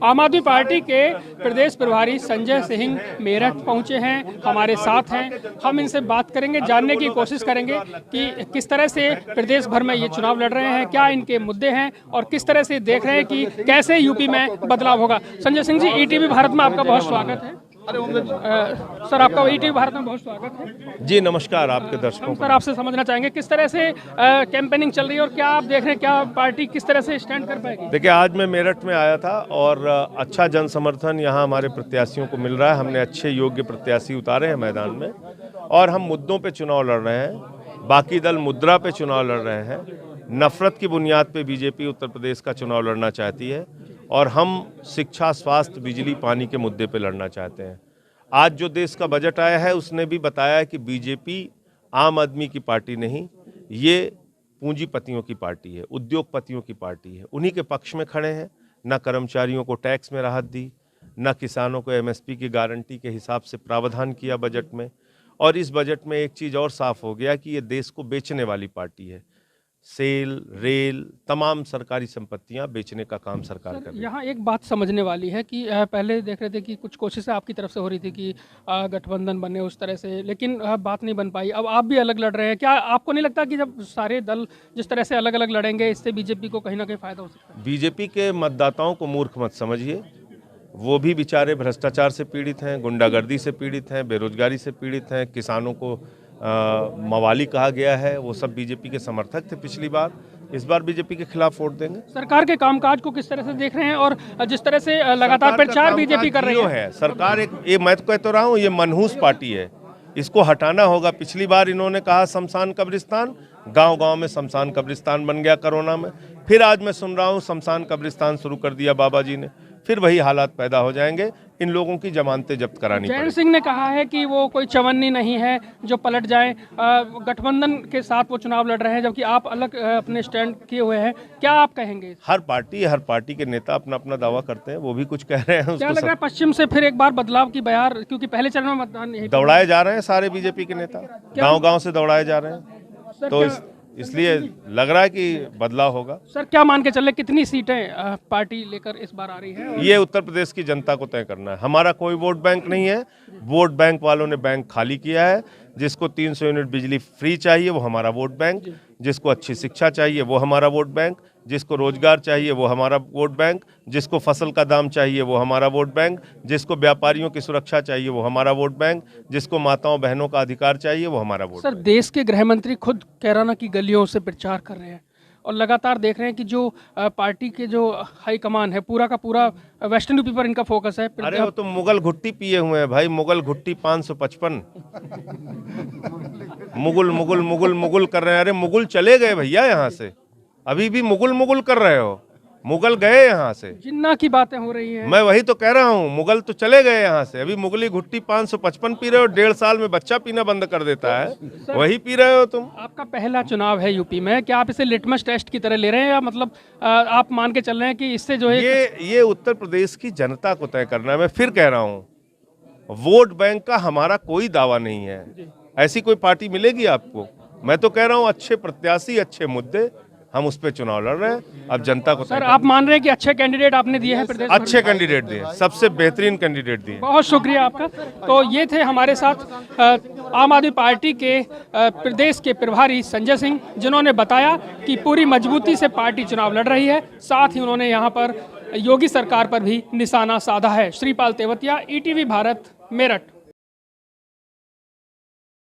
आम आदमी पार्टी के प्रदेश प्रभारी संजय सिंह मेरठ पहुंचे हैं, हमारे साथ हैं। हम इनसे बात करेंगे, जानने की कोशिश करेंगे कि किस तरह से प्रदेश भर में ये चुनाव लड़ रहे हैं, क्या इनके मुद्दे हैं और किस तरह से देख रहे हैं कि कैसे यूपी में बदलाव होगा। संजय सिंह जी, ईटीवी भारत में आपका बहुत स्वागत है। सर, आपका ईटीवी भारत में बहुत स्वागत है जी। नमस्कार आपके दर्शकों को। सर, आपसे समझना चाहेंगे किस तरह से कैंपेनिंग चल रही है और क्या आप देख रहे हैं, क्या पार्टी किस तरह से स्टैंड कर पाएगी? देखिए, आज मैं मेरठ में आया था और अच्छा जन समर्थन यहाँ हमारे प्रत्याशियों को मिल रहा है। हमने अच्छे योग्य प्रत्याशी उतारे हैं मैदान में और हम मुद्दों पे चुनाव लड़ रहे हैं। बाकी दल मुद्रा पे चुनाव लड़ रहे हैं। नफरत की बुनियाद पे बीजेपी उत्तर प्रदेश का चुनाव लड़ना चाहती है और हम शिक्षा, स्वास्थ्य, बिजली, पानी के मुद्दे पे लड़ना चाहते हैं। आज जो देश का बजट आया है उसने भी बताया कि बीजेपी आम आदमी की पार्टी नहीं, ये पूंजीपतियों की पार्टी है, उद्योगपतियों की पार्टी है। उन्हीं के पक्ष में खड़े हैं। न कर्मचारियों को टैक्स में राहत दी, न किसानों को एमएसपी की गारंटी के हिसाब से प्रावधान किया बजट में। और इस बजट में एक चीज़ और साफ हो गया कि ये देश को बेचने वाली पार्टी है। सेल, रेल, तमाम सरकारी संपत्तियां बेचने का काम सरकार कर रही है। यहाँ एक बात समझने वाली है कि पहले देख रहे थे कि कुछ कोशिशें आपकी तरफ से हो रही थी कि गठबंधन बने उस तरह से, लेकिन बात नहीं बन पाई। अब आप भी अलग लड़ रहे हैं। क्या आपको नहीं लगता कि जब सारे दल जिस तरह से अलग अलग लड़ेंगे, इससे बीजेपी को कहीं ना कहीं फायदा हो सकता है? बीजेपी के मतदाताओं को मूर्ख मत समझिए। वो भी बेचारे भ्रष्टाचार से पीड़ित हैं, गुंडागर्दी से पीड़ित हैं, बेरोजगारी से पीड़ित हैं, किसानों को मवाली कहा गया है। वो सब बीजेपी के समर्थक थे पिछली बार। इस बार बीजेपी के खिलाफ वोट देंगे। सरकार के कामकाज को किस तरह से देख रहे हैं और जिस तरह से लगातार प्रचार बीजेपी कर रही है? सरकार मैं तो कहता रहा हूँ, ये मनहूस पार्टी है, इसको हटाना होगा। पिछली बार इन्होंने कहा शमशान कब्रिस्तान, गांव-गांव में शमशान कब्रिस्तान बन गया कोरोना में। फिर आज मैं सुन रहा हूँ शमशान कब्रिस्तान शुरू कर दिया बाबा जी ने। फिर वही हालात पैदा हो जाएंगे। इन लोगों की जमानतें जब्त करानी पड़ेगी। जयंत सिंह ने कहा है कि वो कोई चवन्नी नहीं है जो पलट जाए। गठबंधन के साथ वो चुनाव लड़ रहे हैं, जबकि आप अलग अपने स्टैंड किए हुए हैं। क्या आप कहेंगे? हर पार्टी के नेता अपना अपना दावा करते हैं, वो भी कुछ कह रहे हैं। क्या लग रहा है पश्चिम से फिर एक बार बदलाव की बयार, क्योंकि पहले चरण में मतदान दौड़ाए जा रहे हैं सारे बीजेपी के नेता, गाँव-गाँव से दौड़ाए जा रहे हैं, तो इसलिए लग रहा है कि बदलाव होगा। सर, क्या मान के चले कितनी सीटें पार्टी लेकर इस बार आ रही है? ये उत्तर प्रदेश की जनता को तय करना है। हमारा कोई वोट बैंक नहीं है। वोट बैंक वालों ने बैंक खाली किया है। जिसको 300 यूनिट बिजली फ्री चाहिए वो हमारा वोट बैंक, जिसको अच्छी शिक्षा चाहिए वो हमारा वोट बैंक, जिसको रोजगार चाहिए वो हमारा वोट बैंक, जिसको फसल का दाम चाहिए वो हमारा वोट बैंक, जिसको व्यापारियों की सुरक्षा चाहिए वो हमारा वोट बैंक, जिसको माताओं बहनों का अधिकार चाहिए वो हमारा वोट। सर, देश के गृह मंत्री खुद कैराना की गलियों से प्रचार कर रहे हैं और लगातार देख रहे हैं कि जो पार्टी के जो हाईकमान है पूरा का पूरा वेस्टर्न यूपी पर इनका फोकस है। अरे वो तो मुगल घुट्टी पिए हुए हैं भाई, मुगल घुट्टी 555 मुगल मुगल मुगल मुगल कर रहे हैं। अरे मुगल चले गए भैया यहाँ से, अभी भी मुगल मुगल कर रहे हो। मुगल गए यहाँ से। जिन्ना की बातें हो रही हैं। मैं वही तो कह रहा हूँ, मुगल तो चले गए यहाँ से। अभी मुगली घुट्टी 555 पी रहे हो। 1.5 साल में बच्चा पीना बंद कर देता है, वही पी रहे हो तुम। आपका पहला चुनाव है यूपी में, क्या आप इसे लिटमस टेस्ट की तरह ले रहे हैं या मतलब आप मान के चल रहे हैं कि इससे जो है ये उत्तर प्रदेश की जनता को तय करना है। मैं फिर कह रहा हूँ, वोट बैंक का हमारा कोई दावा नहीं है। ऐसी कोई पार्टी मिलेगी आपको? मैं तो कह रहा हूँ अच्छे प्रत्याशी, अच्छे मुद्दे, हम उस पर चुनाव लड़ रहे हैं। अब जनता को सर, आप मान रहे हैं कि अच्छे कैंडिडेट आपने दिए हैं प्रदेश? अच्छे कैंडिडेट दिए, सबसे बेहतरीन कैंडिडेट दिए। बहुत शुक्रिया आपका। तो ये थे हमारे साथ आम आदमी पार्टी के प्रदेश के प्रभारी संजय सिंह, जिन्होंने बताया कि पूरी मजबूती से पार्टी चुनाव लड़ रही है। साथ ही उन्होंने यहाँ पर योगी सरकार पर भी निशाना साधा है। श्रीपाल तेवतिया, ईटीवी भारत, मेरठ।